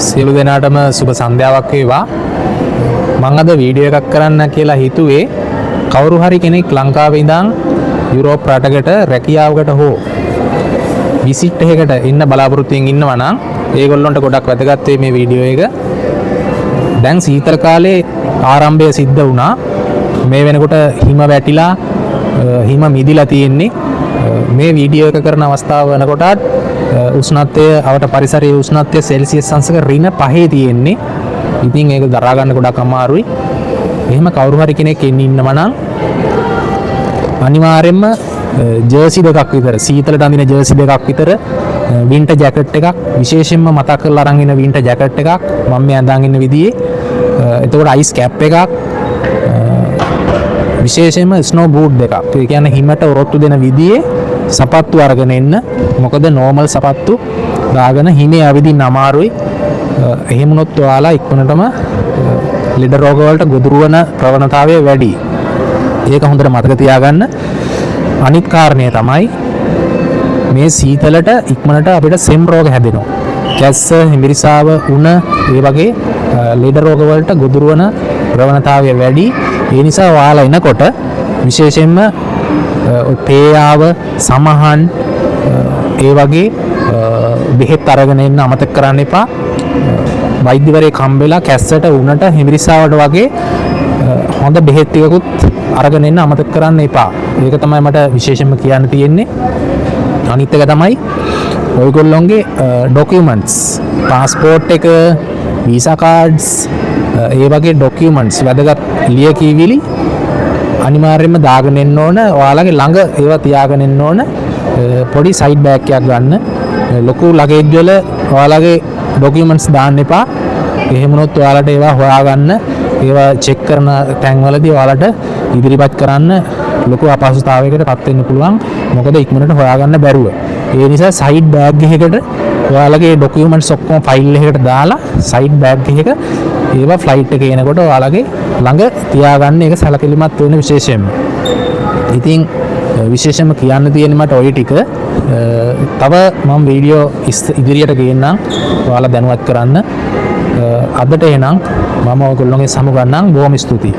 සියලු දෙනාටම සුබ සන්ධ්‍යාවක් වේවා. මම අද වීඩියෝ එකක් කරන්න කියලා හිතුවේ කවුරු හරි කෙනෙක් ලංකාවේ ඉඳන් යුරෝප් රටකට රැකියාවකට හෝ විසිට් එකකට ඉන්න බලාපොරොත්තුෙන් ඉන්නවා නම් ඒගොල්ලන්ට ගොඩක් වැදගත් වෙයි මේ වීඩියෝ එක. දැන් සීතල කාලේ ආරම්භය සිද්ධ වුණා. මේ වෙනකොට හිම වැටිලා හිම මිදිලා තියෙන්නේ. මේ වීඩියෝ එක කරන අවස්ථාව වෙනකොටත් උෂ්ණත්වය අවට පරිසරයේ උෂ්ණත්වය සෙල්සියස් අංශක ඍණ 5 තියෙන්නේ. ඉතින් ඒක දරා ගන්න ගොඩක් අමාරුයි. එහෙම කවුරු හරි කෙනෙක් ඉන්නවා නම් අනිවාර්යයෙන්ම ජර්සි දෙකක් විතර සීතලට අඳින ජර්සි දෙකක් විතර වින්ටර් ජැකට් එකක් විශේෂයෙන්ම මතක් කරලා අරන් ඉන්න වින්ටර් ජැකට් එකක් මම මේ අඳන් ඉන්න විදිහේ එතකොට අයිස් කැප් එකක් විශේෂයෙන්ම ස්නෝ බූට් දෙකක්. ඒ කියන්නේ හිමට ඔරොත්තු දෙන විදිහේ සපත්තු අරගෙන එන්න. මොකද නෝමල් සපත්තු දාගෙන හිමේ අවදින්න අමාරුයි. එහෙම වුණොත් ඔයාලා ඉක්මනටම ලෙඩ රෝග වලට ගොදුරු වෙන ප්‍රවණතාවය වැඩි. ඒක හොඳට මතක තියාගන්න. අනිත් කාරණය තමයි මේ සීතලට ඉක්මනට අපිට සෙම් රෝග හැදෙනවා. කැස්ස, හිමිරිසාව, උණ ඒ වගේ ලෙඩ රෝග වලට ගොදුරු වෙන ප්‍රවණතාවය වැඩි. ඒ නිසා ඔයාලා එනකොට විශේෂයෙන්ම පේයාව, සමහන් ඒ වගේ බෙහෙත් අරගෙන එන්න අමතක කරන්න එපා. වෛද්‍යවරයෙක් හම්බෙලා කැස්සට, උණට, හිමිරිසාවට වගේ හොඳ බෙහෙත් ටිකකුත් අරගෙන එන්න අමතක කරන්න එපා. ඒක තමයි මට විශේෂයෙන්ම කියන්න තියෙන්නේ. අනිත් එක තමයි ඔයගොල්ලොන්ගේ ඩොකියුමන්ට්ස්, පාස්පෝර්ට් එක, වීසා කාඩ්ස් ඒ වගේ ඩොකියුමන්ට්ස් වැදගත් ලියකියවිලි අනිවාර්යයෙන්ම දාගෙන එන්න ඕන. ඔයාලගේ ළඟ ඒවා තියාගෙන එන්න ඕන. පොඩි සයිඩ් බෑග් එකක් ගන්න. ලොකු ලගේජ් වල ඔයාලගේ ඩොකියුමන්ට්ස් දාන්න එපා. එහෙම වුණොත් ඔයාලට ඒවා හොයාගන්න, ඒවා චෙක් කරන තැන්වලදී ඔයාලට ඉදිරිපත් කරන්න ලොකු අපහසුතාවයකට පත් වෙන්න පුළුවන්. මොකද ඉක්මනට හොයාගන්න බැරුව. ඒ නිසා සයිඩ් බෑග් එකකට ඔයාලගේ ඩොකියුමන්ට්ස් ඔක්කොම ෆයිල් එකකට දාලා සයිඩ් බෑග් එකක ඒවා ෆ්ලයිට් එකේ එනකොට ඔයාලගේ ළඟ තියාගන්න. ඒක සැලකිලිමත් වෙන විශේෂයෙන්ම. ඉතින් විශේෂයෙන්ම කියන්න තියෙන්නේ මට ওই ටික. තව මම වීඩියෝ ඉදිරියට ගේන්නම් ඔයාලා දැනුවත් කරන්න. අදට එහෙනම් මම ඔයගොල්ලෝගේ සමු ගන්නම්. බොහොම ස්තුතියි.